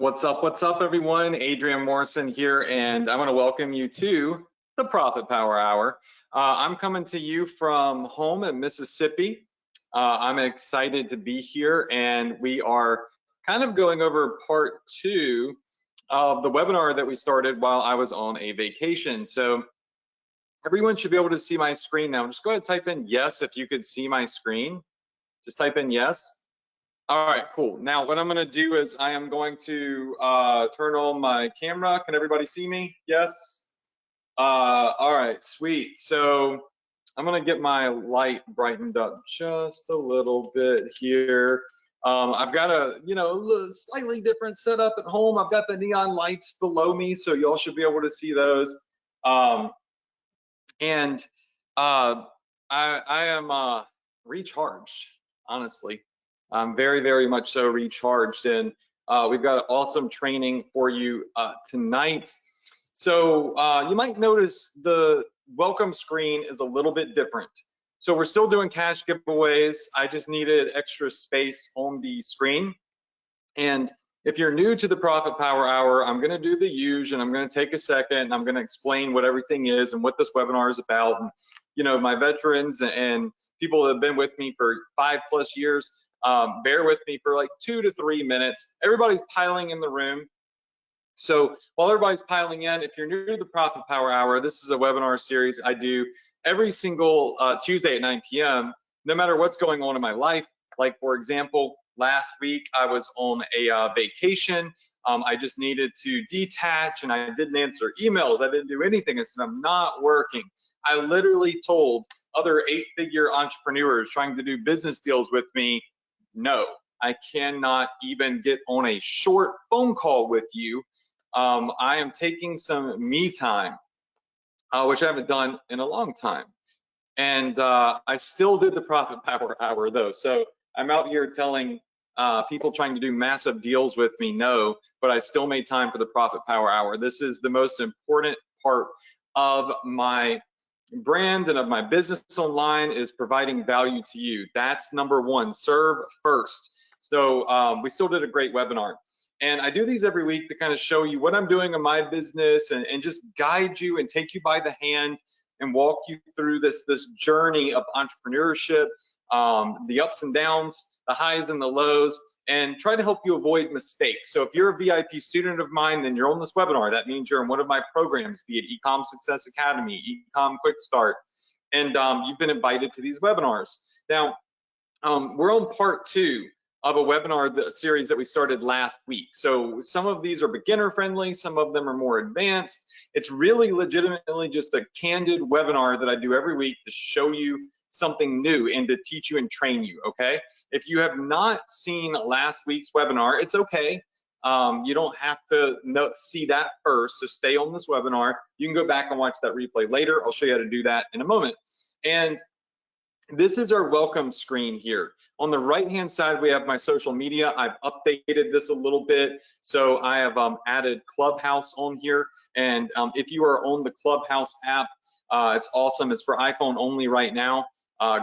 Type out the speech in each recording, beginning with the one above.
What's up, everyone? Adrian Morrison here, and I want to welcome you to the Profit Power Hour. I'm coming to you from home in Mississippi. I'm excited to be here, and we are kind of going over part 2 of the webinar that we started while I was on a vacation. So everyone should be able to see my screen now. Just go ahead and type in yes if you could see my screen. Just type in yes. All right, cool. Now what I'm going to do is I am going to turn on my camera. Can everybody see me? Yes. All right, sweet. So I'm going to get my light brightened up just a little bit here. I've got a slightly different setup at home. I've got the neon lights below me, so y'all should be able to see those. I am recharged, honestly. I'm very, very much so recharged, and we've got awesome training for you tonight. So you might notice the welcome screen is a little bit different. So we're still doing cash giveaways. I just needed extra space on the screen. And if you're new to the Profit Power Hour, I'm going to do the usual, and I'm going to take a second, and I'm going to explain what everything is and what this webinar is about. And, you know, my veterans and people that have been with me for 5+ years, bear with me for like 2 to 3 minutes. Everybody's piling in the room. So while everybody's piling in, if you're new to the Profit Power Hour, this is a webinar series I do every single Tuesday at 9 p.m., no matter what's going on in my life. Like, for example, last week I was on a vacation. I just needed to detach, and I didn't answer emails. I didn't do anything. I said, I'm not working. I literally told other 8-figure entrepreneurs trying to do business deals with me, no, I cannot even get on a short phone call with you. I am taking some me time, which I haven't done in a long time. And I still did the Profit Power Hour though. So I'm out here telling people trying to do massive deals with me no, but I still made time for the Profit Power Hour. This is the most important part of my brand and of my business online, is providing value to you. That's number one, serve first. So we still did a great webinar. And I do these every week to kind of show you what I'm doing in my business and just guide you and take you by the hand and walk you through this journey of entrepreneurship, the ups and downs, the highs and the lows, and try to help you avoid mistakes. So if you're a VIP student of mine, then you're on this webinar. That means you're in one of my programs, be it Ecom Success Academy, Ecom Quick Start, and you've been invited to these webinars. Now, we're on part 2 of a webinar series that we started last week. So some of these are beginner friendly, some of them are more advanced. It's really legitimately just a candid webinar that I do every week to show you something new and to teach you and train you, okay? If you have not seen last week's webinar, it's okay. You don't have to see that first, so stay on this webinar. You can go back and watch that replay later. I'll show you how to do that in a moment. And this is our welcome screen here. On the right-hand side, we have my social media. I've updated this a little bit. So I have added Clubhouse on here. And if you are on the Clubhouse app, it's awesome. It's for iPhone only right now.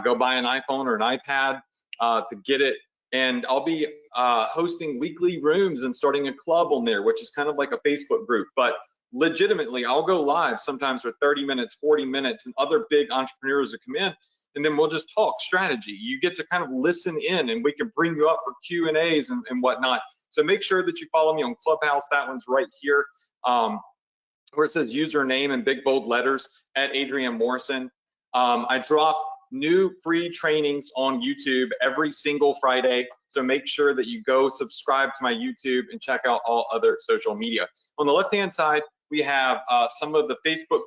Go buy an iPhone or an iPad to get it. And I'll be hosting weekly rooms and starting a club on there, which is kind of like a Facebook group. But legitimately, I'll go live sometimes for 30 minutes, 40 minutes, and other big entrepreneurs that come in. And then we'll just talk strategy. You get to kind of listen in, and we can bring you up for Q&As and whatnot. So make sure that you follow me on Clubhouse. That one's right here, where it says username in big bold letters at Adrian Morrison. I drop new free trainings on YouTube every single Friday. So make sure that you go subscribe to my YouTube and check out all other social media. On the left-hand side, we have some of the Facebook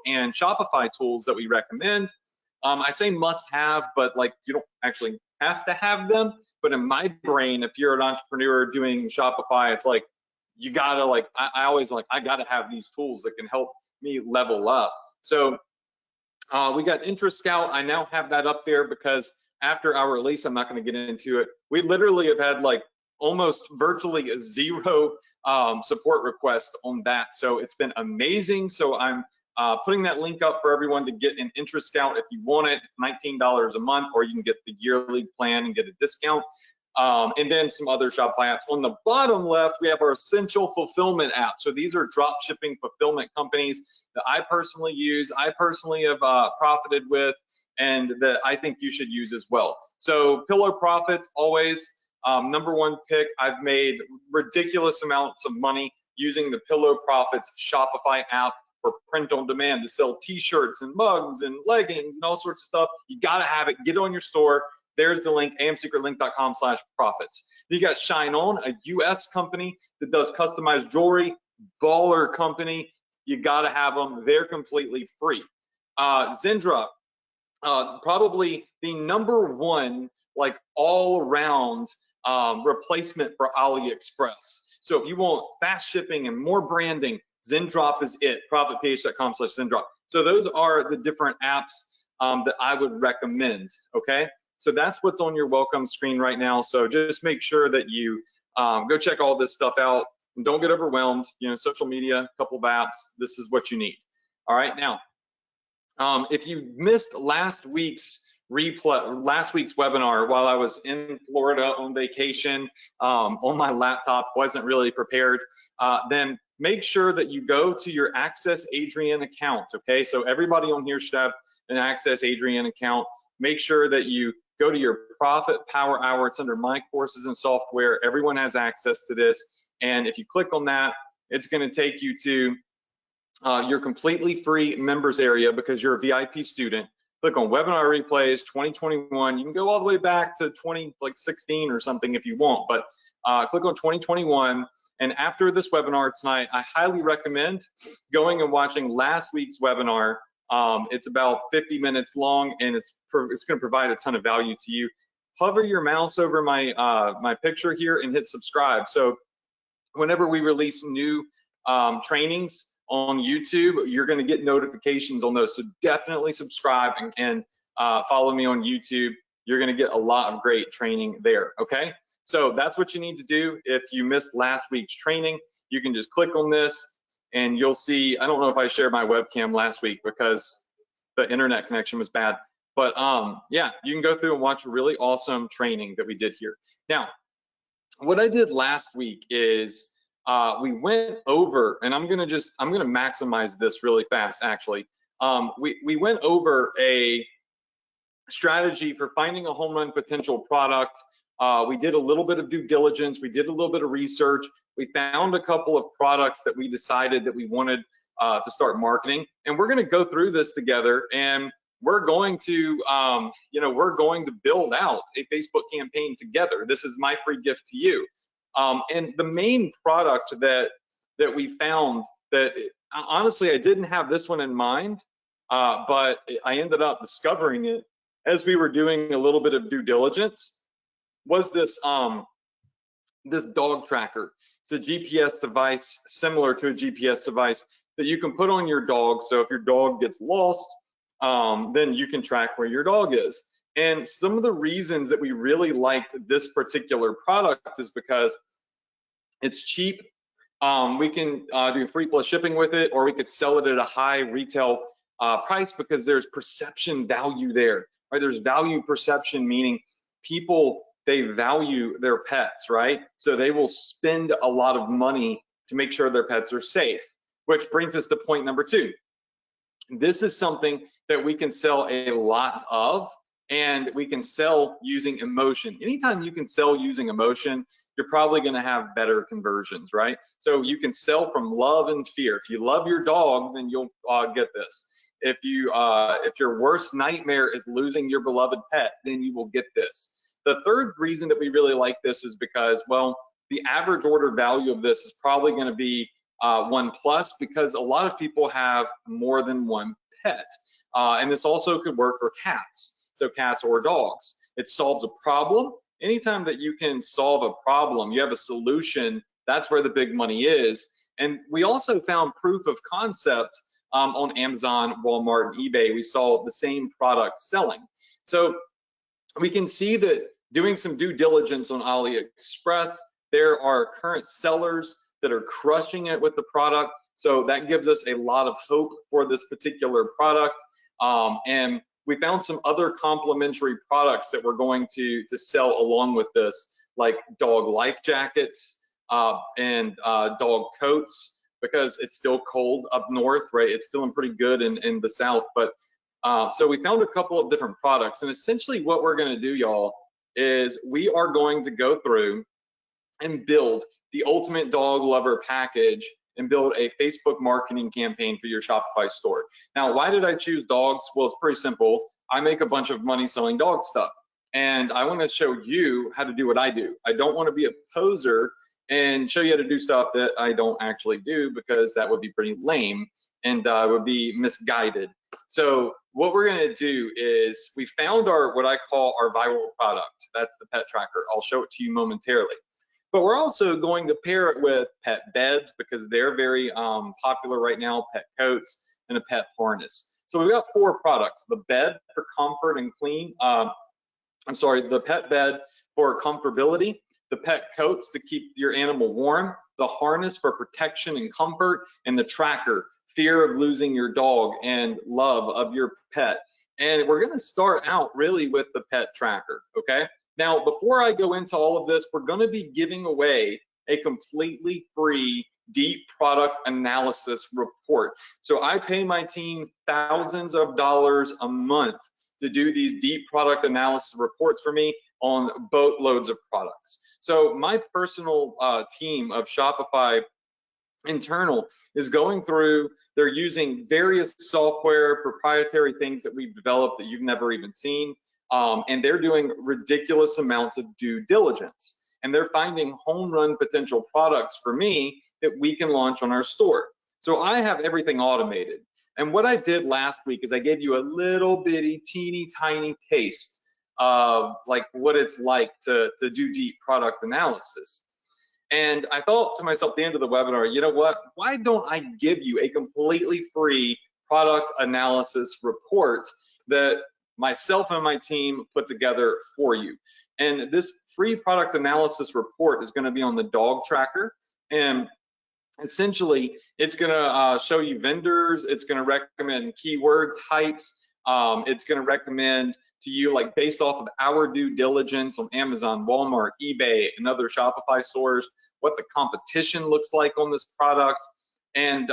and Shopify tools that we recommend. I say must have, but like you don't actually have to have them. But in my brain, if you're an entrepreneur doing Shopify, it's like you gotta I always I gotta have these tools that can help me level up. So we got Interest Scout. I now have that up there because after our release, I'm not going to get into it. We literally have had like almost virtually a 0 support request on that. So it's been amazing. So I'm putting that link up for everyone to get an Interest Scout if you want it. It's $19 a month, or you can get the yearly plan and get a discount. and then some other Shopify apps. On the bottom left, we have our essential fulfillment app. So these are drop shipping fulfillment companies that I personally use, I personally have profited with, and that I think you should use as well. So Pillow Profits, always #1 pick. I've made ridiculous amounts of money using the Pillow Profits Shopify app for print on demand to sell t-shirts and mugs and leggings and all sorts of stuff. You gotta have it, get it on your store. There's the link, amsecretlink.com/profits. You got Shine On, a US company that does customized jewelry, baller company. You gotta have them, they're completely free. Zendra, probably the #1 like all around replacement for AliExpress. So if you want fast shipping and more branding, Zendrop is it, profitph.com/Zendrop. So those are the different apps that I would recommend, okay? So that's what's on your welcome screen right now. So just make sure that you go check all this stuff out and don't get overwhelmed. You know, social media, a couple of apps, this is what you need. All right, now, if you missed last week's webinar while I was in Florida on vacation, on my laptop, wasn't really prepared, then make sure that you go to your Access Adrian account, okay? So everybody on here should have an Access Adrian account. Make sure that you go to your Profit Power Hour. It's under My Courses and Software. Everyone has access to this. And if you click on that, it's gonna take you to your completely free members area because you're a VIP student. Click on Webinar Replays 2021. You can go all the way back to 2016 or something if you want, but click on 2021. And after this webinar tonight, I highly recommend going and watching last week's webinar. It's about 50 minutes long, and it's going to provide a ton of value to you. Hover your mouse over my my picture here and hit subscribe. So whenever we release new trainings on YouTube, you're going to get notifications on those. So definitely subscribe and follow me on YouTube. You're going to get a lot of great training there, okay? So that's what you need to do. If you missed last week's training, you can just click on this and you'll see, I don't know if I shared my webcam last week because the internet connection was bad, but yeah, you can go through and watch a really awesome training that we did here. Now, what I did last week is we went over, and I'm gonna maximize this really fast actually. We went over a strategy for finding a home run potential product. We did a little bit of due diligence, we did a little bit of research, we found a couple of products that we decided that we wanted to start marketing, and we're gonna go through this together, and we're going to, we're going to build out a Facebook campaign together. This is my free gift to you. And the main product that we found that, honestly, I didn't have this one in mind, but I ended up discovering it as we were doing a little bit of due diligence, was this this dog tracker. It's a GPS device similar to a GPS device that you can put on your dog. So if your dog gets lost, then you can track where your dog is. And some of the reasons that we really liked this particular product is because it's cheap. We can do free plus shipping with it, or we could sell it at a high retail price because there's perception value there, right? There's value perception, meaning people, they value their pets, right? So they will spend a lot of money to make sure their pets are safe, which brings us to point number 2. This is something that we can sell a lot of, and we can sell using emotion. Anytime you can sell using emotion, you're probably gonna have better conversions, right? So you can sell from love and fear. If you love your dog, then you'll get this. If your worst nightmare is losing your beloved pet, then you will get this. The third reason that we really like this is because, well, the average order value of this is probably gonna be 1+, because a lot of people have more than one pet. And this also could work for cats, so cats or dogs. It solves a problem. Anytime that you can solve a problem, you have a solution, that's where the big money is. And we also found proof of concept on Amazon, Walmart, and eBay. We saw the same product selling. So we can see that doing some due diligence on AliExpress, there are current sellers that are crushing it with the product. So that gives us a lot of hope for this particular product. And we found some other complementary products that we're going to sell along with this, like dog life jackets and dog coats, because it's still cold up north, right? It's feeling pretty good in the south, but so we found a couple of different products, and essentially what we're going to do, y'all, is we are going to go through and build the ultimate dog lover package and build a Facebook marketing campaign for your Shopify store. Now, why did I choose dogs? Well, it's pretty simple. I make a bunch of money selling dog stuff, and I want to show you how to do what I do. I don't want to be a poser and show you how to do stuff that I don't actually do, because that would be pretty lame and would be misguided. So what we're going to do is we found what I call our viral product. That's the pet tracker. I'll show it to you momentarily. But we're also going to pair it with pet beds, because they're very popular right now, pet coats, and a pet harness. So we've got 4 products: the bed for comfort and clean. The pet bed for comfortability, the pet coats to keep your animal warm, the harness for protection and comfort, and the tracker, fear of losing your dog and love of your pet. And we're going to start out really with the pet tracker, okay? Now, before I go into all of this, we're going to be giving away a completely free deep product analysis report. So I pay my team thousands of dollars a month to do these deep product analysis reports for me on boatloads of products. So my personal team of Shopify internal is going through, they're using various software, proprietary things that we've developed that you've never even seen, and they're doing ridiculous amounts of due diligence, and they're finding home run potential products for me that we can launch on our store. So I have everything automated, and what I did last week is I gave you a little bitty teeny tiny taste of like what it's like to do deep product analysis. And I thought to myself at the end of the webinar, you know what, why don't I give you a completely free product analysis report that myself and my team put together for you. And this free product analysis report is going to be on the dog tracker, and essentially it's going to show you vendors, it's going to recommend keyword types, it's going to recommend to you, like based off of our due diligence on Amazon, Walmart, eBay, and other Shopify stores, what the competition looks like on this product. And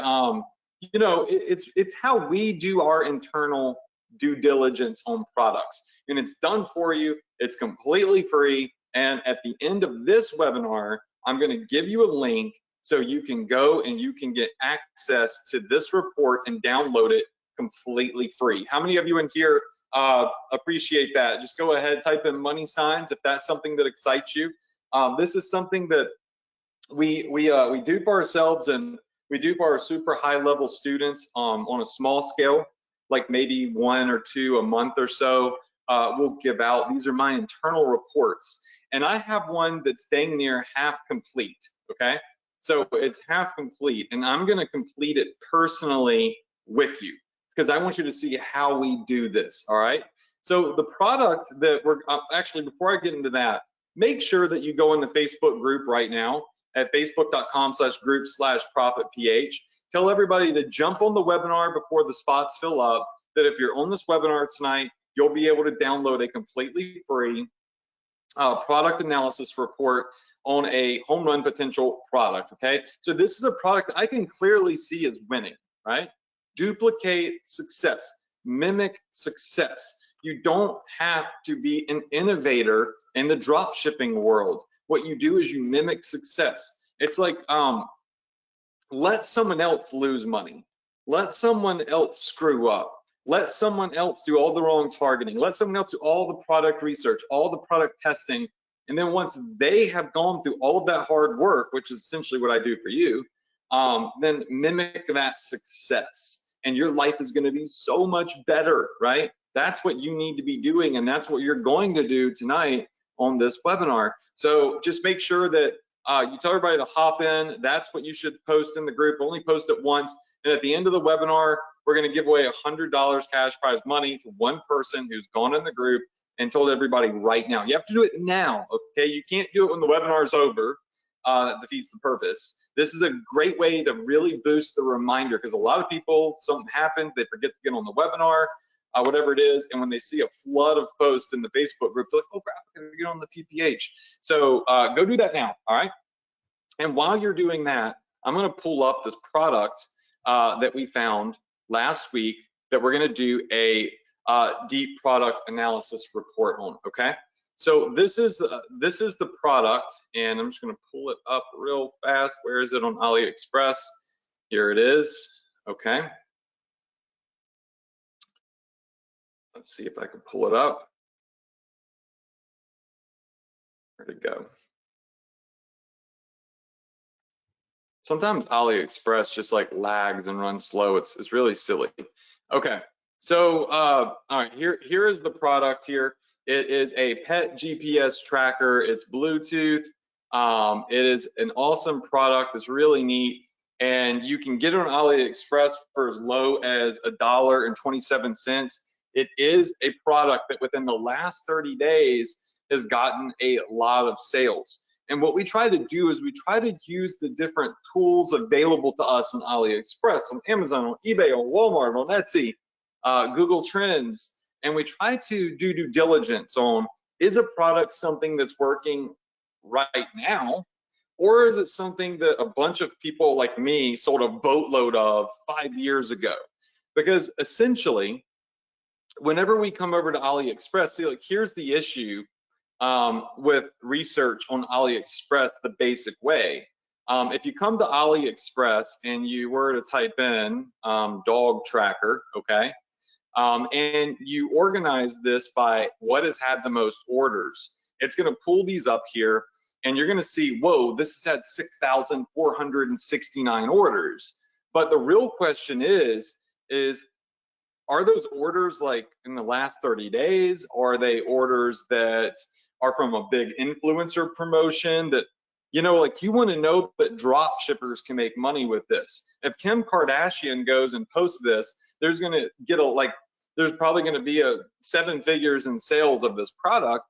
you know, it's how we do our internal due diligence on products, and it's done for you. It's completely free, and at the end of this webinar, I'm going to give you a link so you can go and you can get access to this report and download it completely free. How many of you in here appreciate that? Just go ahead, type in money signs if that's something that excites you. This is something that we do for ourselves, and we do for our super high level students on a small scale, like maybe 1 or 2 a month or so. We'll give out. These are my internal reports, and I have one that's dang near half complete, okay? So it's half complete, and I'm gonna complete it personally with you, because I want you to see how we do this, all right? So the product that we're, actually, before I get into that, make sure that you go in the Facebook group right now at facebook.com/group/profitph. Tell everybody to jump on the webinar before the spots fill up, that if you're on this webinar tonight, you'll be able to download a completely free product analysis report on a home run potential product, okay? So this is a product I can clearly see is winning, right? Duplicate success, mimic success. You don't have to be an innovator in the drop shipping world. What you do is you mimic success. It's like, let someone else lose money. Let someone else screw up. Let someone else do all the wrong targeting. Let someone else do all the product research, all the product testing. And then once they have gone through all of that hard work, which is essentially what I do for you, then mimic that success. And your life is going to be so much better, right? That's what you need to be doing, and that's what you're going to do tonight on this webinar. So just make sure that you tell everybody to hop in. That's what you should post in the group. Only post it once. And at the end of the webinar, we're going to give away $100 cash prize money to one person who's gone in the group and told everybody right now. You have to do it now, okay? You can't do it when the webinar is over. That defeats the purpose. This is a great way to really boost the reminder, because a lot of people, something happened, they forget to get on the webinar, whatever it is. And when they see a flood of posts in the Facebook group, they're like, oh crap, I'm gonna get on the PPH. So go do that now, all right? And while you're doing that, I'm gonna pull up this product that we found last week that we're gonna do a deep product analysis report on, okay? So this is the product, and I'm just gonna pull it up real fast. Where is it on AliExpress? Here it is, okay. Let's see if I can pull it up. Where'd it go? Sometimes AliExpress just like lags and runs slow. It's really silly. Okay, so all right, here is the product here. It is a pet GPS tracker. It's Bluetooth. It is an awesome product. It's really neat, and you can get it on AliExpress for as low as $1.27. It is a product that within the last 30 days has gotten a lot of sales. And what we try to do is we try to use the different tools available to us on AliExpress, on Amazon, on eBay, on Walmart, on Etsy, Google Trends, and we try to do due diligence on, is a product something that's working right now, or is it something that a bunch of people like me sold a boatload of 5 years ago? Because essentially, whenever we come over to AliExpress, see, like, here's the issue with research on AliExpress the basic way. If you come to AliExpress and you were to type in dog tracker, okay, and you organize this by what has had the most orders, it's going to pull these up here, and you're going to see, whoa, this has had 6,469 orders. But the real question is are those orders like in the last 30 days? Or are they orders that are from a big influencer promotion that, you know, like, you want to know that drop shippers can make money with this. If Kim Kardashian goes and posts this, there's going to get there's probably going to be a 7 figures in sales of this product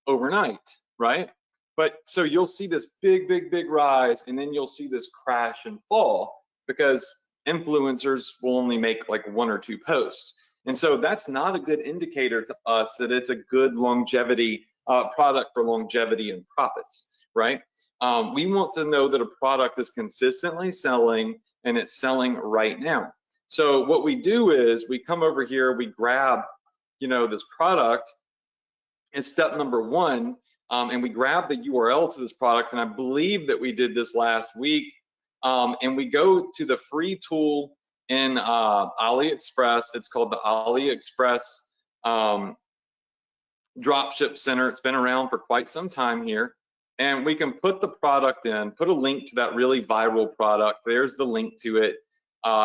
overnight, right? But so you'll see this big rise, and then you'll see this crash and fall because influencers will only make like 1 or 2 posts. And so that's not a good indicator to us that it's a good longevity product for longevity and profits, right? We want to know that a product is consistently selling and it's selling right now. So what we do is we come over here, we grab, you know, this product in step number 1, and we grab the URL to this product. And I believe that we did this last week. And we go to the free tool in AliExpress. It's called the AliExpress Dropship Center. It's been around for quite some time here. And we can put the product in, put a link to that really viral product. There's the link to it.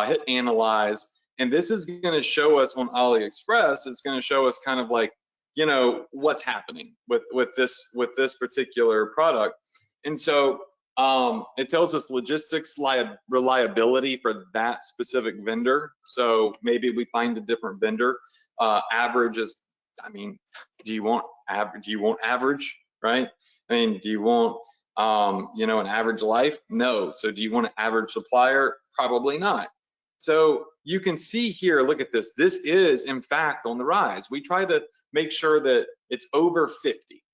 Hit analyze. And this is going to show us on AliExpress, it's going to show us kind of like, you know, what's happening with this particular product. And so it tells us logistics reliability for that specific vendor. So maybe we find a different vendor. Average is, I mean, do you want average, right? I mean, do you want you know, an average life? No. So do you want an average supplier? Probably not. So you can see here, look at this. This is in fact on the rise. We try to make sure that it's over 50.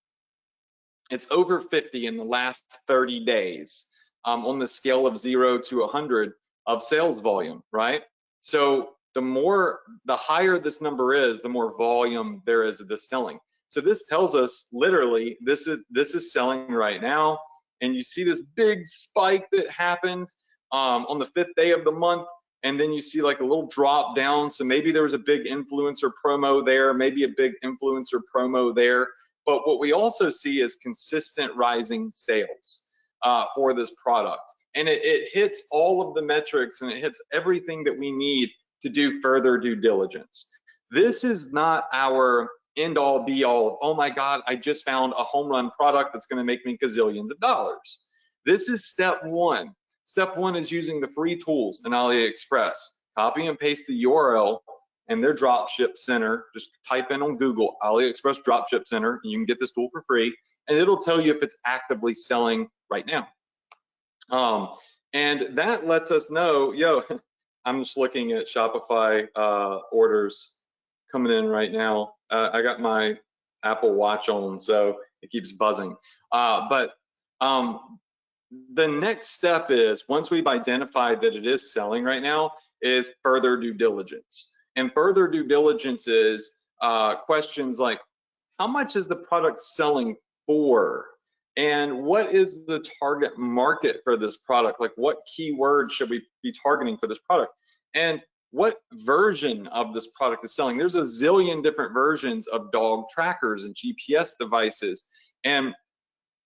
It's over 50 in the last 30 days on the scale of 0 to 100 of sales volume, right? So the higher this number is, the more volume there is of this selling. So this tells us literally this is selling right now. And you see this big spike that happened on the 5th day of the month. And then you see like a little drop down. So maybe there was a big influencer promo there, maybe a big influencer promo there. But what we also see is consistent rising sales for this product. And it hits all of the metrics, and it hits everything that we need to do further due diligence. This is not our end all be all. Oh my God, I just found a home run product that's going to make me gazillions of dollars. This is step 1. Step 1 is using the free tools in AliExpress. Copy and paste the URL and their dropship center. Just type in on Google AliExpress dropship center, and you can get this tool for free, and it'll tell you if it's actively selling right now. And that lets us know, yo, I'm just looking at Shopify orders coming in right now. I got my Apple Watch on, so it keeps buzzing. But the next step is, once we've identified that it is selling right now, is further due diligence. And further due diligence is questions like, how much is the product selling for? And what is the target market for this product? Like, what keywords should we be targeting for this product? And what version of this product is selling? There's a zillion different versions of dog trackers and GPS devices. And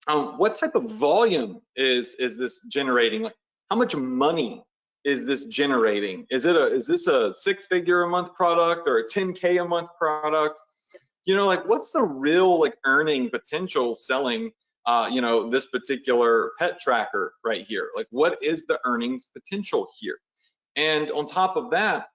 what type of volume is this generating? Like, how much money is this generating? Is this a 6-figure a month product or a 10K a month product? You know, like, what's the real like earning potential selling you know, this particular pet tracker right here? Like, what is the earnings potential here? And on top of that,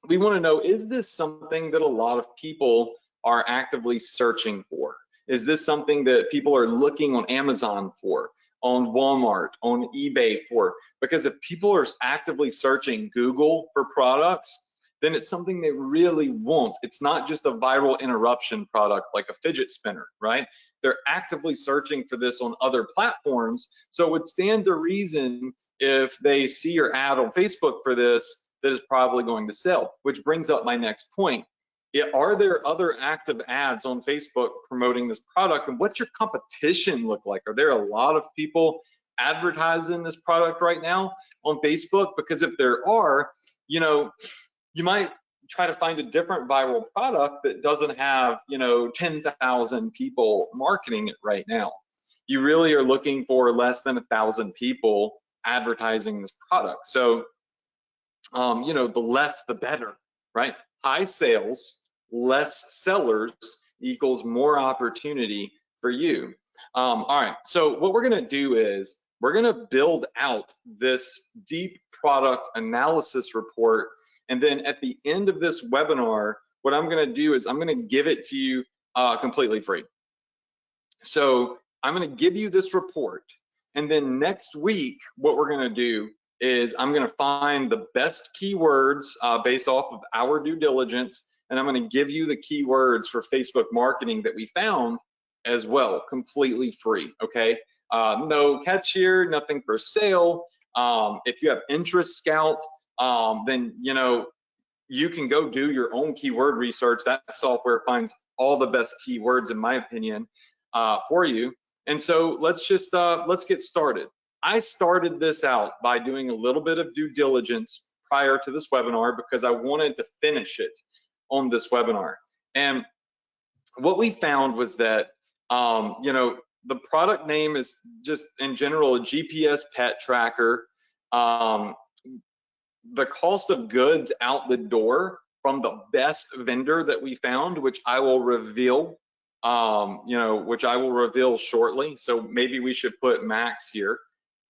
we want to know, is this something that a lot of people are actively searching for? Is this something that people are looking on Amazon for, on Walmart, on eBay for? Because if people are actively searching Google for products, then it's something they really want. It's not just a viral interruption product like a fidget spinner, right? They're actively searching for this on other platforms. So it would stand to reason, if they see your ad on Facebook for this, that is probably going to sell, which brings up my next point. Are there other active ads on Facebook promoting this product? And what's your competition look like? Are there a lot of people advertising this product right now on Facebook? Because if there are, you know, you might try to find a different viral product that doesn't have, you know, 10,000 people marketing it right now. You really are looking for less than 1,000 people advertising this product. So, you know, the less the better, right? High sales, less sellers equals more opportunity for you. All right, so what we're gonna do is we're gonna build out this deep product analysis report, and then at the end of this webinar, what I'm gonna do is I'm gonna give it to you completely free. So I'm gonna give you this report, and then next week, what we're gonna do is I'm gonna find the best keywords based off of our due diligence, and I'm gonna give you the keywords for Facebook marketing that we found as well, completely free, okay? No catch here, nothing for sale. If you have Interest Scout, then, you know, you can go do your own keyword research. That software finds all the best keywords, in my opinion, for you. And so let's just, let's get started. I started this out by doing a little bit of due diligence prior to this webinar because I wanted to finish it on this webinar. And what we found was that, you know, the product name is just in general a GPS pet tracker. The cost of goods out the door from the best vendor that we found, which I will reveal, you know, which I will reveal shortly. So maybe we should put max here.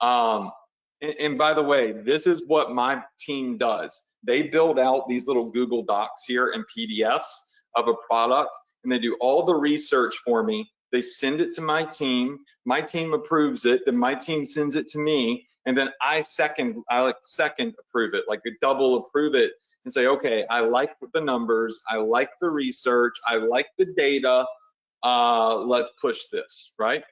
And by the way, this is what my team does. They build out these little Google Docs here and PDFs of a product, and they do all the research for me. They send it to my team approves it, then my team sends it to me, and then I second approve it, like a double approve it, and say, okay, I like the numbers, I like the research, I like the data, let's push this, right?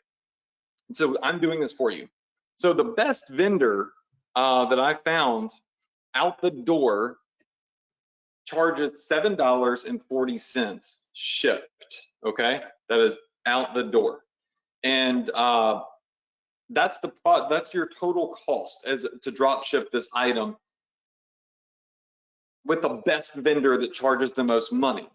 And so I'm doing this for you. So the best vendor that I found out the door charges $7.40 shipped, okay? That is out the door. And that's your total cost as to drop ship this item with the best vendor that charges the most money.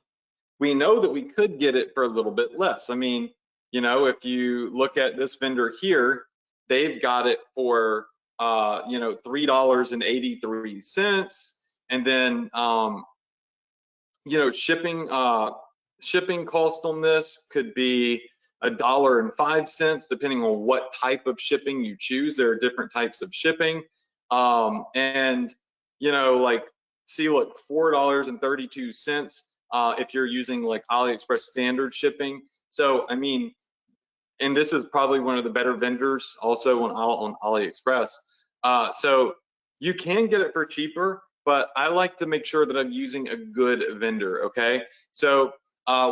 We know that we could get it for a little bit less. I mean, you know, if you look at this vendor here, they've got it for you know, $3.83, and then you know, shipping cost on this could be $1.05, depending on what type of shipping you choose. There are different types of shipping, and you know, like, see, look, $4.32 if you're using like AliExpress standard shipping. So I mean, and this is probably one of the better vendors also on AliExpress. So you can get it for cheaper, but I like to make sure that I'm using a good vendor, okay? So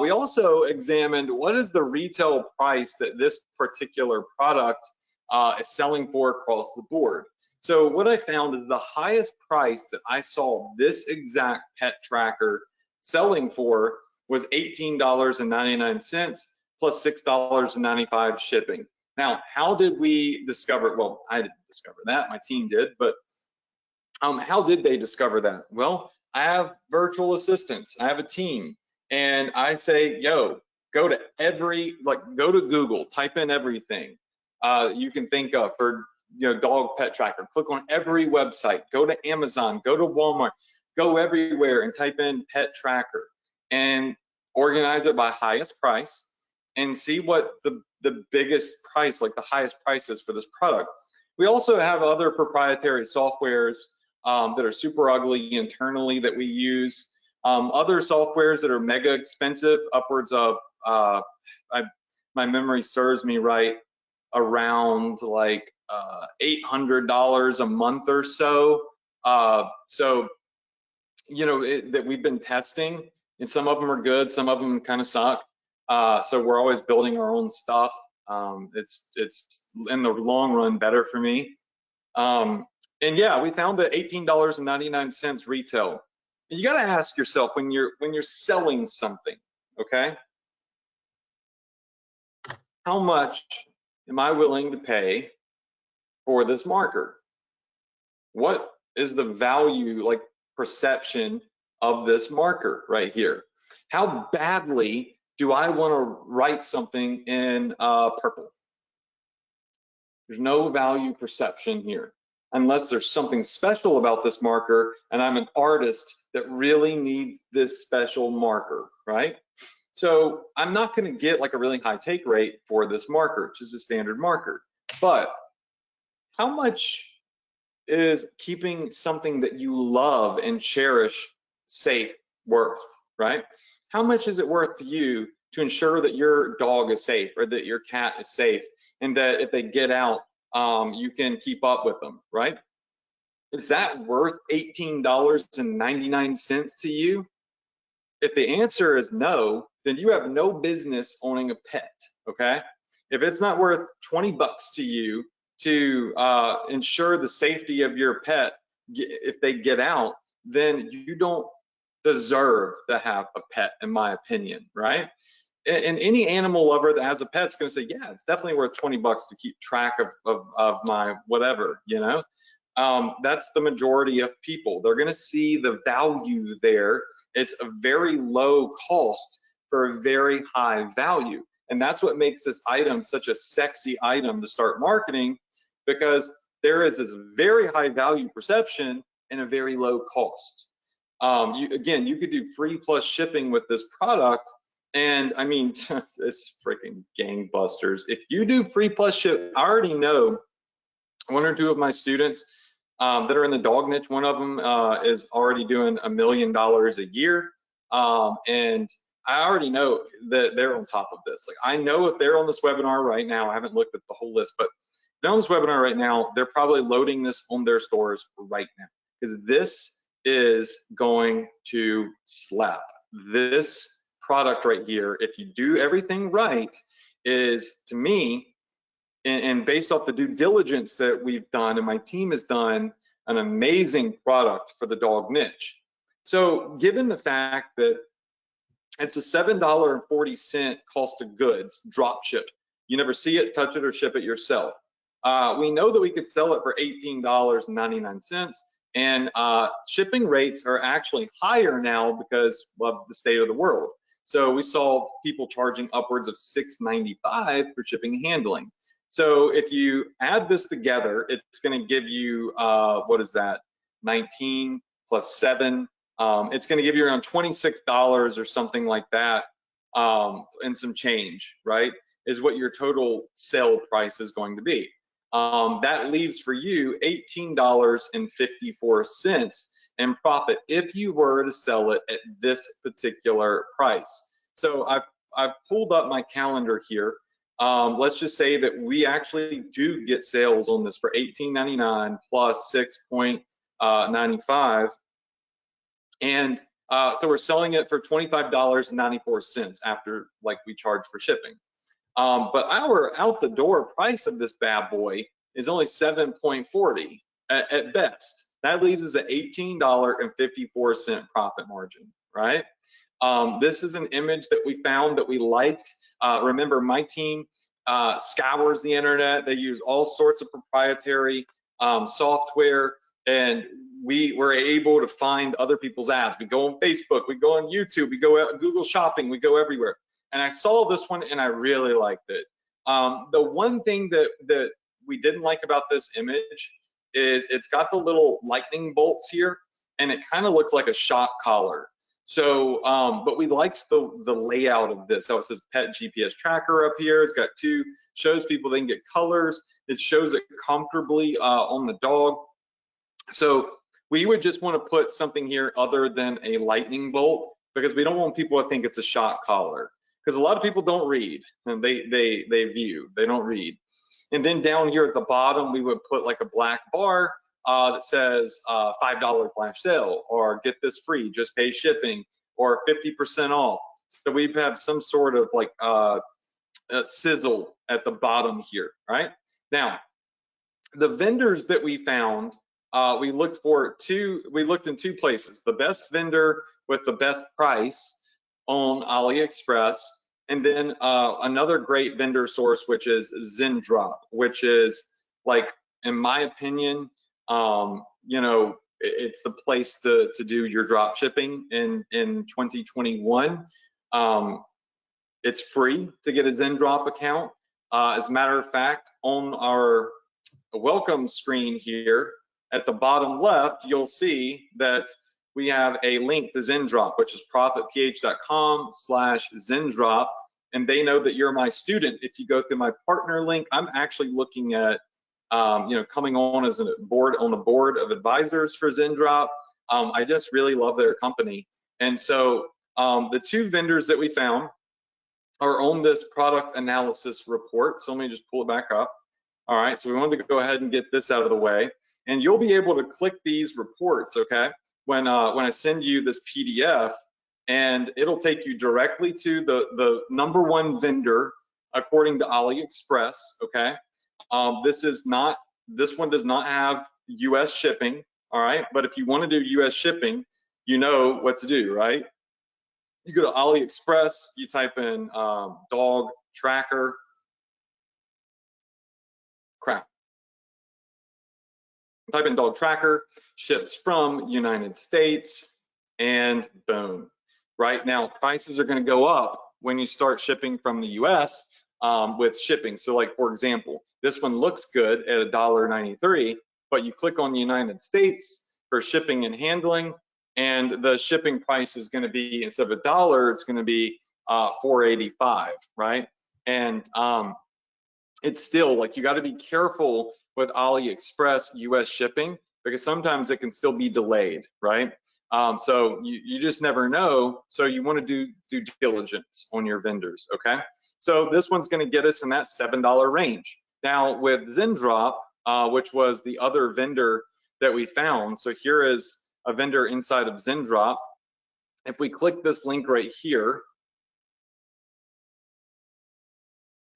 we also examined what is the retail price that this particular product is selling for across the board. So what I found is the highest price that I saw this exact pet tracker selling for was $18.99 plus $6.95 shipping. Now, how did we discover? Well, I didn't discover that, my team did, but how did they discover that? Well, I have virtual assistants, I have a team, and I say, yo, go to go to Google, type in everything you can think of for dog pet tracker. Click on every website, go to Amazon, go to Walmart, go everywhere and type in pet tracker and organize it by highest price and see what the biggest price, like the highest price is for this product. We also have other proprietary softwares that are super ugly internally that we use. Other softwares that are mega expensive, upwards of, my memory serves me right, around like $800 a month or so. So, that we've been testing, and some of them are good, some of them kind of suck. So we're always building our own stuff. It's in the long run better for me. And yeah, we found that $18.99 retail. And you got to ask yourself when you're selling something, okay? How much am I willing to pay for this marker? What is the value, like perception of this marker right here? How badly do I want to write something in purple? There's no value perception here, unless there's something special about this marker and I'm an artist that really needs this special marker, right? So I'm not going to get like a really high take rate for this marker, which is a standard marker. But how much is keeping something that you love and cherish safe worth, right? How much is it worth to you to ensure that your dog is safe or that your cat is safe and that if they get out, you can keep up with them, right? Is that worth $18.99 to you? If the answer is no, then you have no business owning a pet, okay? If it's not worth 20 bucks to you to ensure the safety of your pet if they get out, then you don't deserve to have a pet, in my opinion, right? And any animal lover that has a pet is going to say, yeah, it's definitely worth 20 bucks to keep track of my whatever, that's the majority of people. They're going to see the value there. It's a very low cost for a very high value. And that's what makes this item such a sexy item to start marketing, because there is this very high value perception and a very low cost. Again, you could do free plus shipping with this product. And I mean, it's freaking gangbusters. If you do free plus ship, I already know one or two of my students that are in the dog niche. One of them is already doing $1 million a year. And I already know that they're on top of this. Like, I know if they're on this webinar right now, I haven't looked at the whole list, but if they're on this webinar right now, they're probably loading this on their stores right now, because this is going to slap. This product right here, if you do everything right, is, to me, and based off the due diligence that we've done and my team has done, an amazing product for the dog niche. So given the fact that it's a $7.40 cost of goods, drop ship, you never see it, touch it, or ship it yourself. We know that we could sell it for $18.99, and shipping rates are actually higher now because of the state of the world. So we saw people charging upwards of $6.95 for shipping and handling. So if you add this together, it's going to give you, what is that, 19 plus 7. It's going to give you around $26 or something like that, and some change, right, is what your total sale price is going to be. That leaves for you $18.54 in profit if you were to sell it at this particular price. So I've pulled up my calendar here. Let's just say that we actually do get sales on this for $18.99 plus 6.95. And so we're selling it for $25.94 after like we charge for shipping. But our out the door price of this bad boy is only $7.40 at best. That leaves us at $18.54 profit margin, right? This is an image that we found that we liked. Remember, my team scours the internet. They use all sorts of proprietary software, and we were able to find other people's ads. We go on Facebook, we go on YouTube, we go out Google Shopping, we go everywhere. And I saw this one and I really liked it. The one thing that we didn't like about this image is it's got the little lightning bolts here, and it kind of looks like a shock collar. So, but we liked the layout of this. So it says pet GPS tracker up here. It's got two, shows people they can get colors. It shows it comfortably on the dog. So we would just want to put something here other than a lightning bolt, because we don't want people to think it's a shock collar, because a lot of people don't read, and they view, they don't read. And then down here at the bottom, we would put like a black bar that says $5 flash sale, or get this free, just pay shipping, or 50% off. So we have some sort of like sizzle at the bottom here, right? Now, the vendors that we found, we looked in two places: the best vendor with the best price on AliExpress, and then another great vendor source, which is Zendrop, which is, like, in my opinion, you know, it's the place to do your drop shipping in 2021. It's free to get a Zendrop account. As a matter of fact, on our welcome screen here at the bottom left, you'll see that we have a link to Zendrop, which is profitph.com/Zendrop, and they know that you're my student. If you go through my partner link, I'm actually looking at you know, coming on as on the board of advisors for Zendrop. I just really love their company. And so the two vendors that we found are on this product analysis report. So let me just pull it back up. All right, so we wanted to go ahead and get this out of the way. And you'll be able to click these reports, okay, when I send you this PDF, and it'll take you directly to the #1 vendor according to AliExpress, okay? This one does not have US shipping, all right? But if you want to do US shipping, you know what to do, right? You go to AliExpress, you type in dog tracker, type in dog tracker, ships from United States, and boom. Right now, prices are going to go up when you start shipping from the US with shipping. So, like, for example, this one looks good at $1.93, but you click on the United States for shipping and handling, and the shipping price is going to be, instead of $1, it's going to be $4.85, right? And it's still, like, you got to be careful with AliExpress US shipping, because sometimes it can still be delayed, right? So you just never know. So you want to do due diligence on your vendors, okay? So this one's going to get us in that $7 range. Now with Zendrop, which was the other vendor that we found, so here is a vendor inside of Zendrop. If we click this link right here,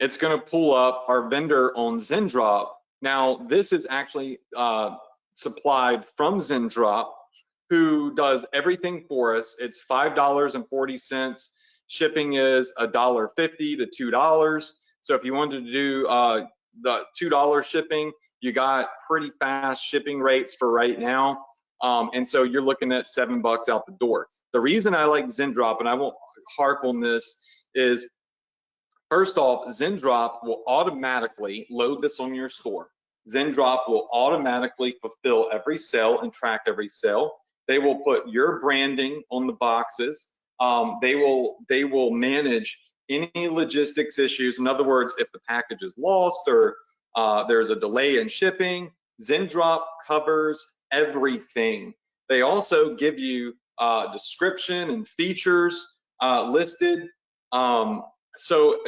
it's going to pull up our vendor on Zendrop. Now, this is actually supplied from Zendrop, who does everything for us. It's $5.40. Shipping is $1.50 to $2. So if you wanted to do the $2 shipping, you got pretty fast shipping rates for right now. And so you're looking at $7 out the door. The reason I like Zendrop, and I won't harp on this, is first off, Zendrop will automatically load this on your store. Zendrop will automatically fulfill every sale and track every sale. They will put your branding on the boxes. They will manage any logistics issues. In other words, if the package is lost or there's a delay in shipping, Zendrop covers everything. They also give you description and features listed. So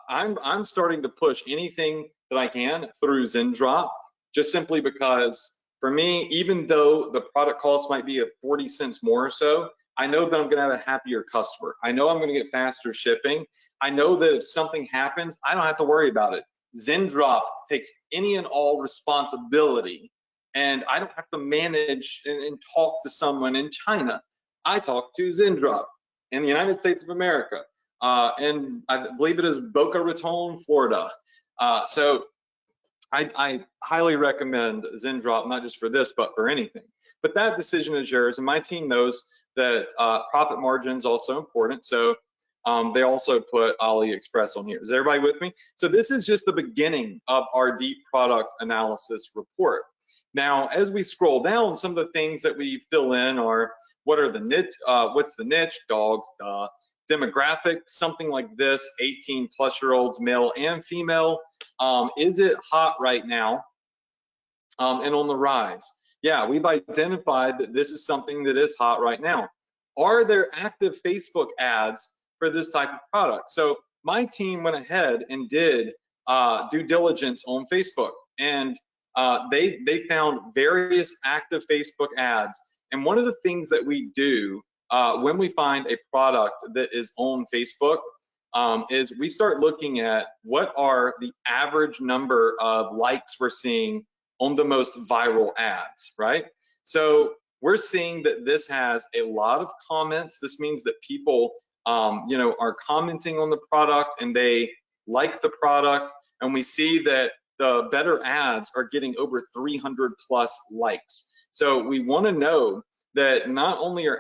I'm starting to push anything that I can through Zendrop, just simply because For me, even though the product cost might be 40 cents more or so, I know that I'm gonna have a happier customer. I know I'm gonna get faster shipping. I know that if something happens, I don't have to worry about it. ZenDrop takes any and all responsibility, and I don't have to manage and talk to someone in China. I talk to ZenDrop in the United States of America, and I believe it is Boca Raton, Florida. So I highly recommend ZenDrop, not just for this, but for anything. But that decision is yours, and my team knows that profit margin is also important. So they also put AliExpress on here. Is everybody with me? So this is just the beginning of our deep product analysis report. Now, as we scroll down, some of the things that we fill in are what are the niche, what's the niche, dogs, demographic, something like this, 18+-year-olds, male and female. Is it hot right now and on the rise? Yeah, we've identified that this is something that is hot right now. Are there active Facebook ads for this type of product? So my team went ahead and did due diligence on Facebook, and they found various active Facebook ads. And one of the things that we do when we find a product that is on Facebook is we start looking at what are the average number of likes we're seeing on the most viral ads, right? So we're seeing that this has a lot of comments. This means that people, are commenting on the product and they like the product. And we see that the better ads are getting over 300+ likes. So we want to know that not only are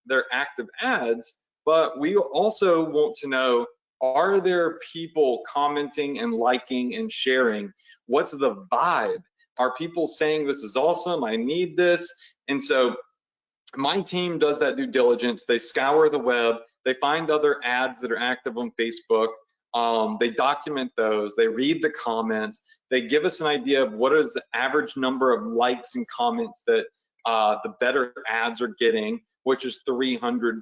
they're active ads, but we also want to know, are there people commenting and liking and sharing? What's the vibe? Are people saying this is awesome, I need this? And so my team does that due diligence. They scour the web, they find other ads that are active on Facebook, they document those, they read the comments, they give us an idea of what is the average number of likes and comments that the better ads are getting, which is 300+,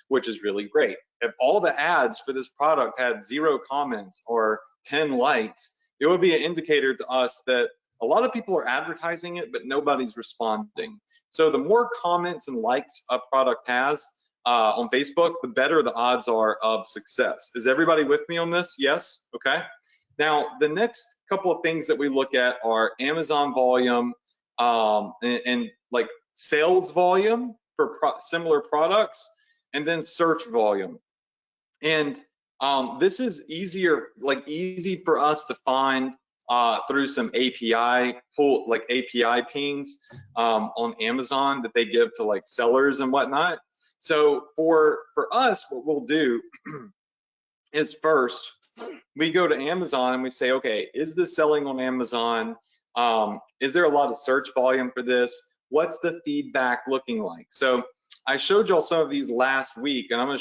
which is really great. If all the ads for this product had 0 comments or 10 likes, it would be an indicator to us that a lot of people are advertising it, but nobody's responding. So the more comments and likes a product has on Facebook, the better the odds are of success. Is everybody with me on this? Yes? Okay. Now, the next couple of things that we look at are Amazon volume and like sales volume for similar products, and then search volume. And this is easy for us to find through some API pings on Amazon that they give to like sellers and whatnot. So for us, what we'll do is first we go to Amazon and we say, okay, is this selling on Amazon? Is there a lot of search volume for this? What's the feedback looking like? So I showed y'all some of these last week, and I'm going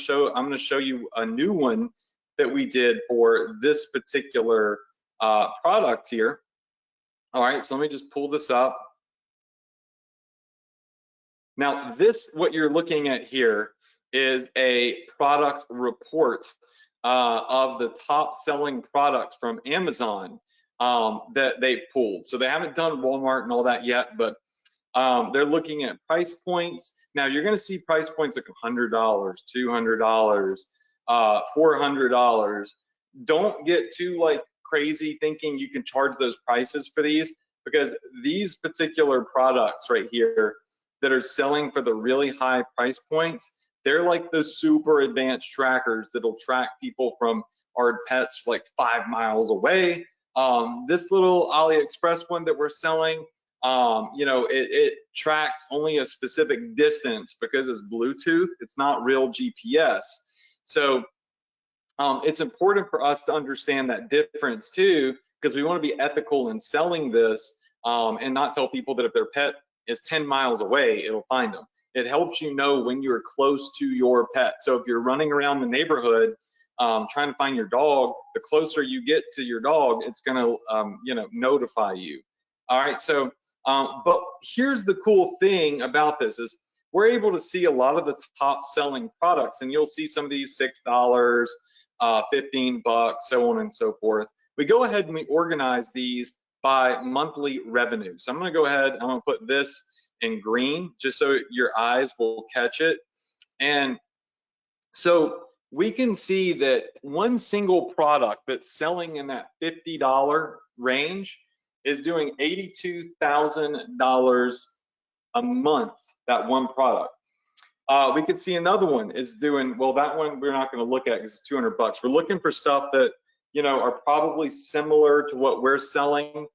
to show you a new one that we did for this particular product here. All right, so let me just pull this up. Now, what you're looking at here is a product report of the top selling products from Amazon that they pulled. So they haven't done Walmart and all that yet, but they're looking at price points. Now you're going to see price points like $100, $200, $400. Don't get too like crazy thinking you can charge those prices for these, because these particular products right here that are selling for the really high price points, they're like the super advanced trackers that'll track people from our pets like 5 miles away. This little AliExpress one that we're selling, it tracks only a specific distance because it's Bluetooth. It's not real GPS. So it's important for us to understand that difference too, because we want to be ethical in selling this and not tell people that if their pet is 10 miles away, it'll find them. It helps you know when you're close to your pet. So if you're running around the neighborhood trying to find your dog, the closer you get to your dog, it's going to notify you. All right, so but here's the cool thing about this is we're able to see a lot of the top selling products, and you'll see some of these $6, $15, so on and so forth. We go ahead and we organize these by monthly revenue. So I'm gonna go ahead, I'm gonna put this in green just so your eyes will catch it. And so we can see that one single product that's selling in that $50 range is doing $82,000 a month, that one product. We could see another one is doing, well, that one we're not going to look at because it's 200 bucks. We're looking for stuff that, you know, are probably similar to what we're selling.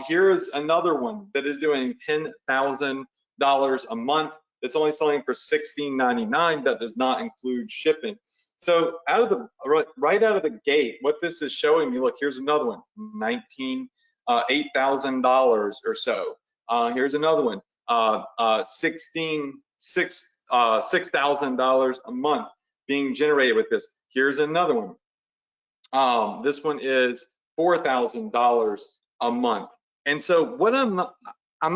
Here is another one that is doing $10,000 a month. It's only selling for $16.99. That does not include shipping. So right out of the gate, what this is showing me, look, here's another one, $8,000 or so. Here's another one, $6,000 a month being generated with this. Here's another one. This one is $4,000 a month. And so what I'm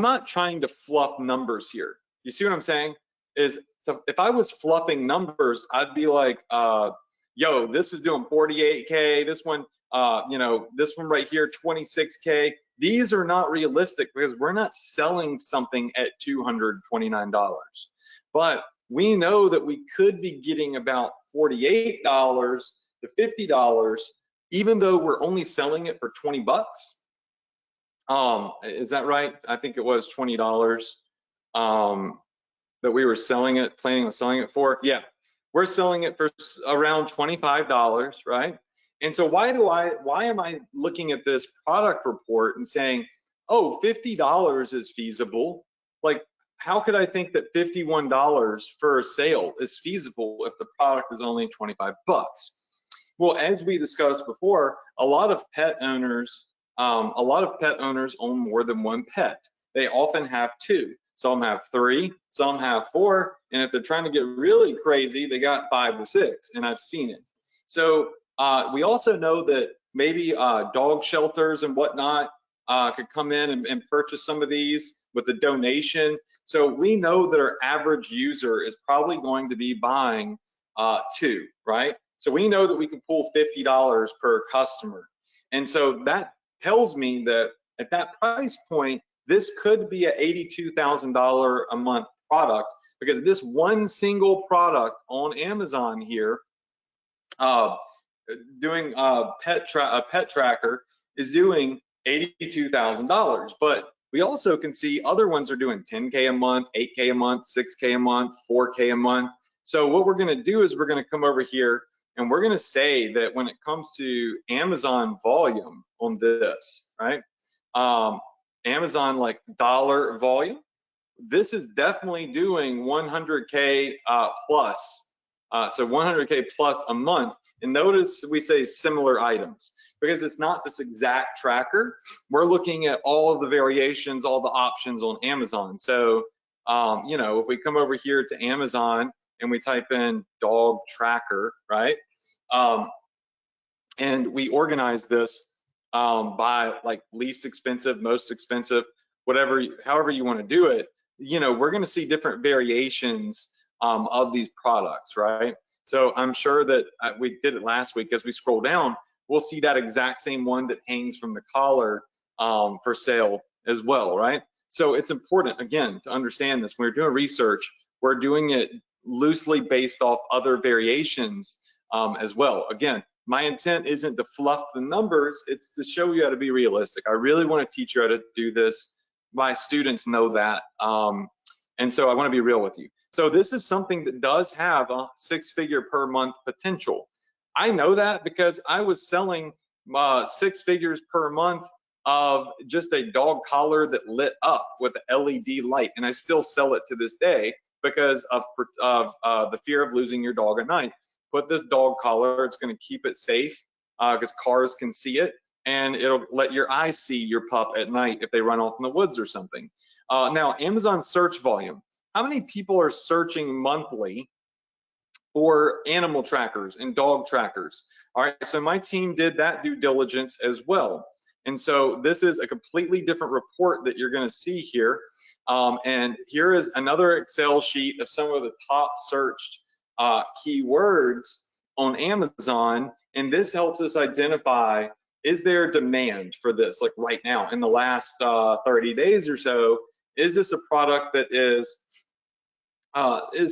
not trying to fluff numbers here. You see what I'm saying? Is if I was fluffing numbers, I'd be like, yo, this is doing 48K. This one, you know, this one right here, 26K. These are not realistic because we're not selling something at $229. But we know that we could be getting about $48 to $50, even though we're only selling it for 20 bucks. Is that right? I think it was $20 that we were planning on selling it for. Yeah, we're selling it for around $25, right? And so why am I looking at this product report and saying, oh, $50 is feasible? Like, how could I think that $51 for a sale is feasible if the product is only 25 bucks? Well, as we discussed before, a lot of pet owners own more than one pet. They often have two. Some have three, some have four, and if they're trying to get really crazy, they got 5 or 6, and I've seen it. So we also know that maybe dog shelters and whatnot could come in and purchase some of these with a donation. So we know that our average user is probably going to be buying 2, right? So we know that we can pull $50 per customer. And so that tells me that at that price point, this could be an $82,000 a month product, because this one single product on Amazon here, doing a pet tracker, is doing $82,000. But we also can see other ones are doing 10K a month, 8K a month, 6K a month, 4K a month. So what we're going to do is we're going to come over here and we're going to say that when it comes to Amazon volume on this, right? Amazon like dollar volume, this is definitely doing 100K plus. So 100K plus a month. And notice we say similar items because it's not this exact tracker. We're looking at all of the variations, all the options on Amazon. So, you know, if we come over here to Amazon and we type in dog tracker, right? And we organize this by like least expensive, most expensive, whatever, however you want to do it, you know, we're going to see different variations of these products, right? So I'm sure that we did it last week. As we scroll down, we'll see that exact same one that hangs from the collar for sale as well, right? So it's important, again, to understand this. When we're doing research, we're doing it loosely based off other variations as well. Again, my intent isn't to fluff the numbers, it's to show you how to be realistic. I really want to teach you how to do this. My students know that. And so I want to be real with you. So this is something that does have a 6-figure per month potential. I know that because I was selling 6 figures per month of just a dog collar that lit up with an LED light, and I still sell it to this day because of the fear of losing your dog at night. Put this dog collar, it's going to keep it safe because cars can see it, and it'll let your eyes see your pup at night if they run off in the woods or something. Now, Amazon search volume. How many people are searching monthly for animal trackers and dog trackers? All right, so my team did that due diligence as well. And so this is a completely different report that you're going to see here. And here is another Excel sheet of some of the top searched keywords on Amazon. And this helps us identify is there demand for this, like right now in the last 30 days or so? Is this a product that is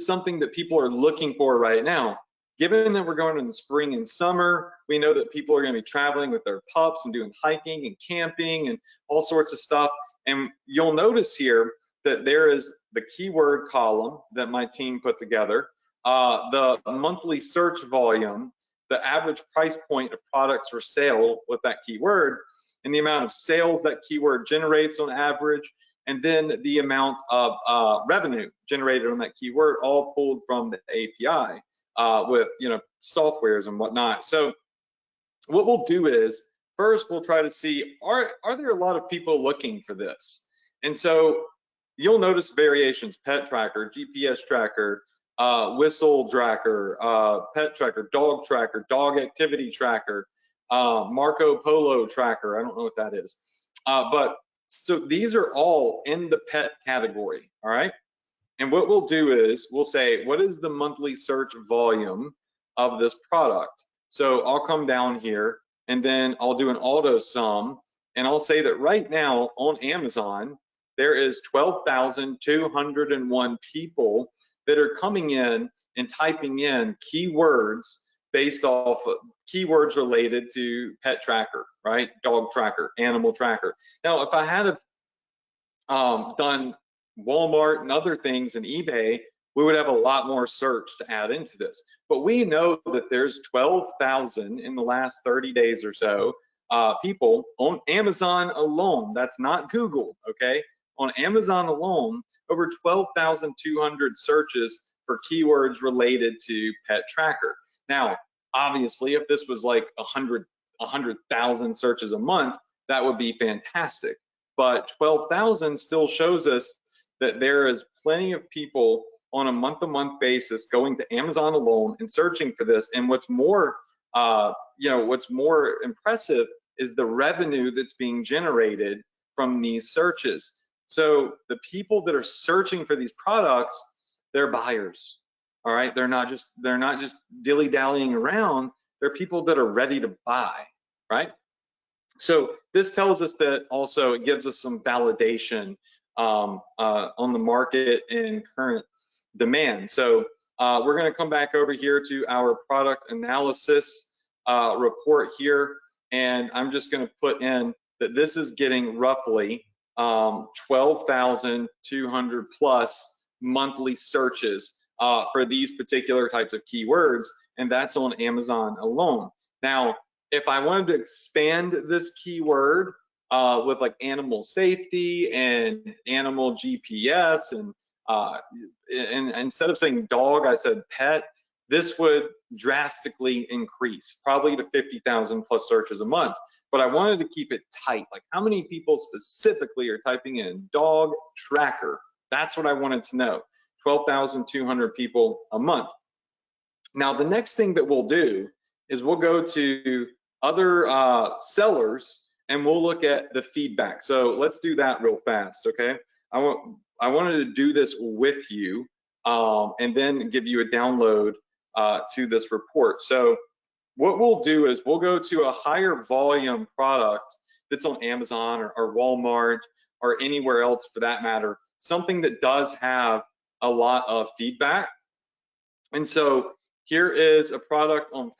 something that people are looking for right now? Given that we're going in the spring and summer, we know that people are going to be traveling with their pups and doing hiking and camping and all sorts of stuff. And you'll notice here that there is the keyword column that my team put together, the monthly search volume, the average price point of products for sale with that keyword, and the amount of sales that keyword generates on average, and then the amount of revenue generated on that keyword, all pulled from the API with softwares and whatnot. So what we'll do is, first we'll try to see, are there a lot of people looking for this? And so you'll notice variations: pet tracker, GPS tracker, whistle tracker, pet tracker, dog activity tracker, Marco Polo tracker. I don't know what that is. But so these are all in the pet category, all right? And what we'll do is we'll say, what is the monthly search volume of this product? So I'll come down here and then I'll do an auto sum, and I'll say that right now on Amazon, there is 12,201 people that are coming in and typing in keywords based off of keywords related to pet tracker, right? Dog tracker, animal tracker. Now, if I had done Walmart and other things in eBay, we would have a lot more search to add into this. But we know that there's 12,000 in the last 30 days or so people on Amazon alone. That's not Google, okay? On Amazon alone, over 12,200 searches for keywords related to pet tracker. Now, obviously, if this was like 100,000 searches a month, that would be fantastic. But 12,000 still shows us that there is plenty of people on a month-to-month basis going to Amazon alone and searching for this. And what's more, what's more impressive is the revenue that's being generated from these searches. So the people that are searching for these products, they're buyers. All right, they're not just dilly-dallying around. They're people that are ready to buy, right? So this tells us that also it gives us some validation on the market and current demand. So we're going to come back over here to our product analysis report here, and I'm just going to put in that this is getting roughly 12,200 plus monthly searches for these particular types of keywords, and that's on Amazon alone. Now, if I wanted to expand this keyword with like animal safety and animal GPS, and instead of saying dog, I said pet, this would drastically increase, probably to 50,000 plus searches a month. But I wanted to keep it tight. Like, how many people specifically are typing in dog tracker? That's what I wanted to know. 12,200 people a month. Now, the next thing that we'll do is we'll go to other sellers and we'll look at the feedback. So let's do that real fast, okay? I wanted to do this with you and then give you a download to this report. So what we'll do is we'll go to a higher volume product that's on Amazon or Walmart or anywhere else for that matter, something that does have a lot of feedback. And so here is a product on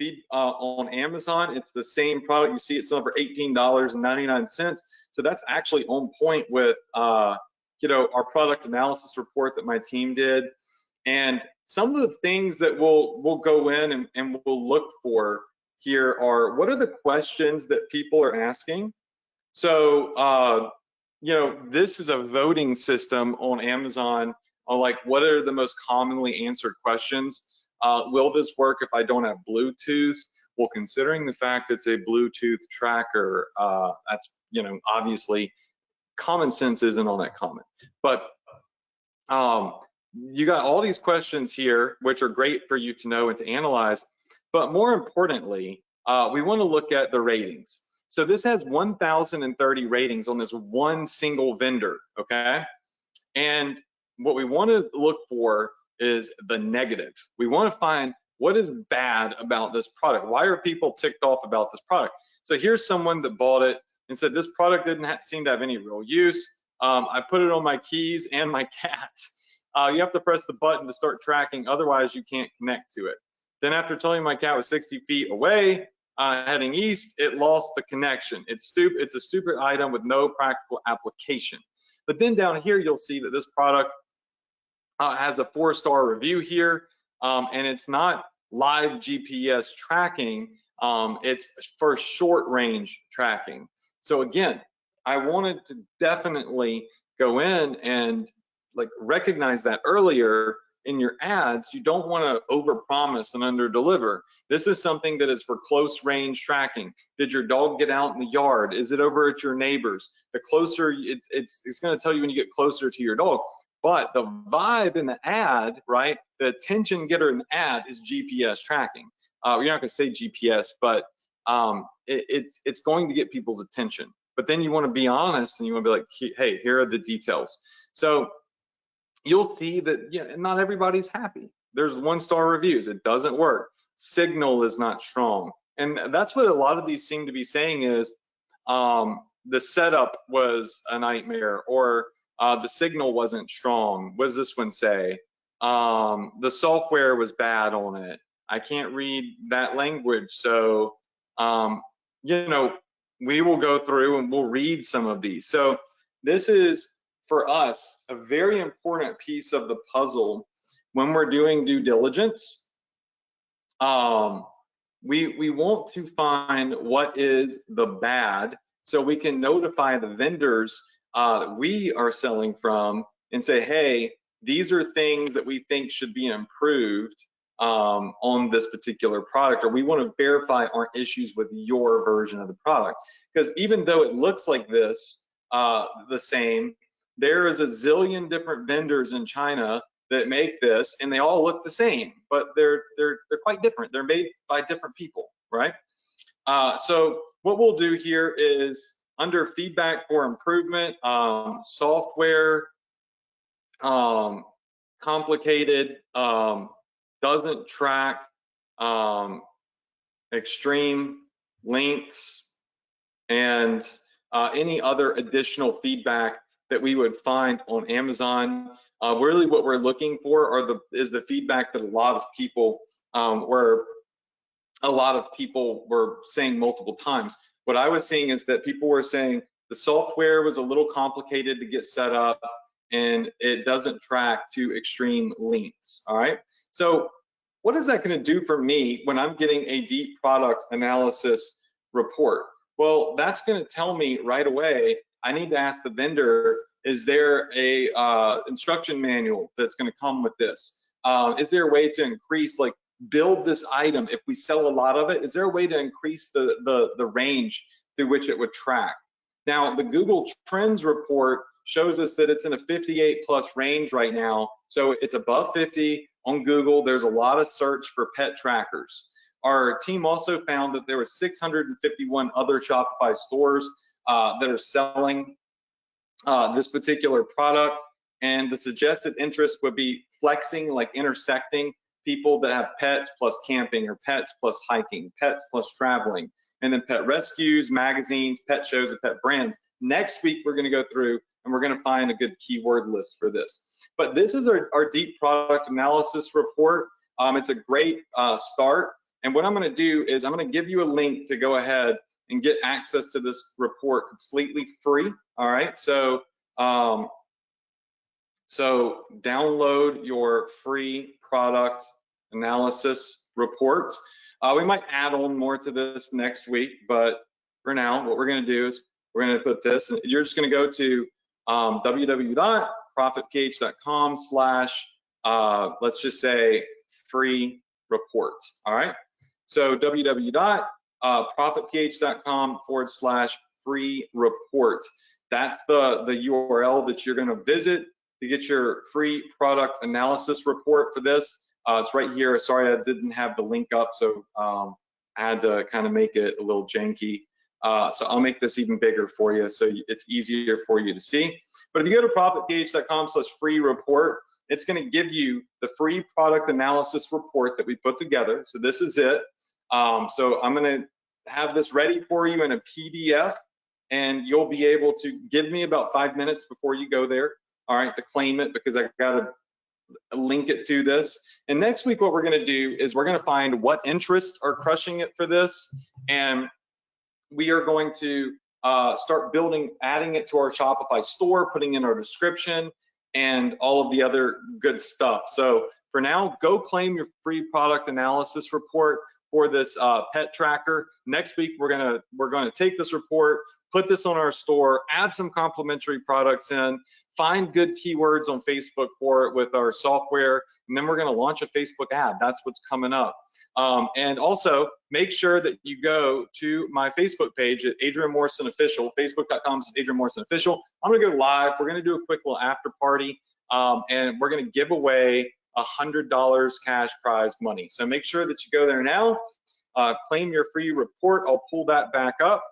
Amazon. It's the same product. You see it's selling for $18.99. So that's actually on point with our product analysis report that my team did. And some of the things that we'll go in and we'll look for here are, what are the questions that people are asking? So this is a voting system on Amazon on like what are the most commonly answered questions. Will this work if I don't have Bluetooth? Well, considering the fact it's a Bluetooth tracker, that's, obviously common sense isn't all that common. But you got all these questions here, which are great for you to know and to analyze. But more importantly, we want to look at the ratings. So this has 1,030 ratings on this one single vendor, okay? And what we want to look for is the negative. We want to find What is bad about this product? Why are people ticked off about this product? So here's someone that bought it and said, this product didn't seem to have any real use. I put it on my keys and my cat. You have to press the button to start tracking, otherwise you can't connect to it. Then after telling my cat was 60 feet away, heading east, it lost the connection. It's a stupid item with no practical application. But then down here, you'll see that this product has a 4-star review here, and it's not live GPS tracking, it's for short range tracking. So again, I wanted to definitely go in and like recognize that earlier in your ads. You don't want to overpromise and underdeliver. This is something that is for close range tracking. Did your dog get out in the yard? Is it over at your neighbor's? The closer, it's going to tell you when you get closer to your dog. But the vibe in the ad, right? The attention getter in the ad is GPS tracking. You're not going to say GPS, but it's going to get people's attention. But then you want to be honest and you want to be like, hey, here are the details. So you'll see that not everybody's happy. There's 1-star reviews. It doesn't work. Signal is not strong. And that's what a lot of these seem to be saying is the setup was a nightmare, or the signal wasn't strong. What does this one say? The software was bad on it. I can't read that language. So, we will go through and we'll read some of these. So this is, for us, a very important piece of the puzzle when we're doing due diligence. We want to find what is the bad so we can notify the vendors we are selling from and say, hey, these are things that we think should be improved on this particular product, or we want to verify aren't issues with your version of the product. Because even though it looks like this, the same, there is a zillion different vendors in China that make this, and they all look the same, but they're quite different. They're made by different people, right? So what we'll do here is under feedback for improvement, software, complicated, doesn't track, extreme lengths, and any other additional feedback that we would find on Amazon. Really what we're looking for is the feedback that a lot of people were saying multiple times. What I was seeing is that people were saying the software was a little complicated to get set up and it doesn't track to extreme lengths, all right? So what is that gonna do for me when I'm getting a deep product analysis report? Well, that's gonna tell me right away, I need to ask the vendor, is there a instruction manual that's gonna come with this? Is there a way to increase, like build this item, if we sell a lot of it, is there a way to increase the range through which it would track? Now, the Google Trends report shows us that it's in a 58 plus range right now. So it's above 50 on Google. There's a lot of search for pet trackers. Our team also found that there were 651 other Shopify stores that are selling this particular product. And the suggested interest would be flexing, like intersecting people that have pets plus camping, or pets plus hiking, pets plus traveling, and then pet rescues, magazines, pet shows, and pet brands. Next week, we're gonna go through and we're gonna find a good keyword list for this. But this is our deep product analysis report. It's a great start. And what I'm gonna do is I'm gonna give you a link to go ahead and get access to this report completely free, all right? So, so download your free product analysis report. We might add on more to this next week, but for now, what we're gonna do is we're gonna put this, you're just gonna go to www.profitgauge.com / let's just say free report, all right? So www.profitgauge.com / free report. That's the URL that you're gonna visit to get your free product analysis report for this. It's right here. Sorry, I didn't have the link up, so I had to kind of make it a little janky. So I'll make this even bigger for you so it's easier for you to see. But if you go to profitgauge.com / free report, it's going to give you the free product analysis report that we put together. So this is it. So I'm going to have this ready for you in a PDF, and you'll be able to give me about 5 minutes before you go there, all right, to claim it, because I got to link it to this. And next week, what we're going to do is we're going to find what interests are crushing it for this, and we are going to start adding it to our Shopify store, putting in our description and all of the other good stuff. So for now, go claim your free product analysis report for this pet tracker. Next week, we're gonna take this report, put this on our store, add some complementary products in, find good keywords on Facebook for it with our software, and then we're gonna launch a Facebook ad. That's what's coming up. And also make sure that you go to my Facebook page at Adrian Morrison Official, facebook.com/Adrian Morrison Official. I'm gonna go live. We're gonna do a quick little after party, and we're gonna give away $100 cash prize money. So make sure that you go there now, claim your free report. I'll pull that back up.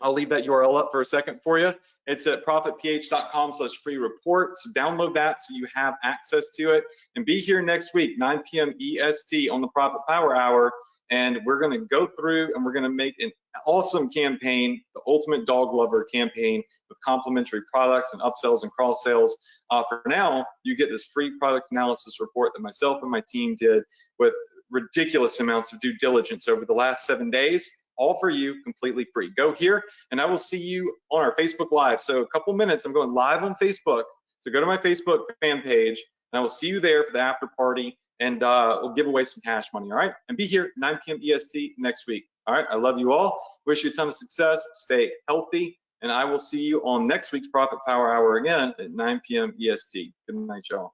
I'll leave that URL up for a second for you. It's at profitph.com/free report. So download that so you have access to it, and be here next week, 9 p.m. EST on the Profit Power Hour. And we're going to go through and we're going to make an awesome campaign, the Ultimate Dog Lover campaign, with complimentary products and upsells and cross sales. For now, you get this free product analysis report that myself and my team did with ridiculous amounts of due diligence over the last 7 days, all for you, completely free. Go here, and I will see you on our Facebook Live. So a couple minutes, I'm going live on Facebook. So go to my Facebook fan page, and I will see you there for the after party, and we'll give away some cash money, all right? And be here 9 p.m. EST next week, all right? I love you all. Wish you a ton of success. Stay healthy, and I will see you on next week's Profit Power Hour again at 9 p.m. EST. Good night, y'all.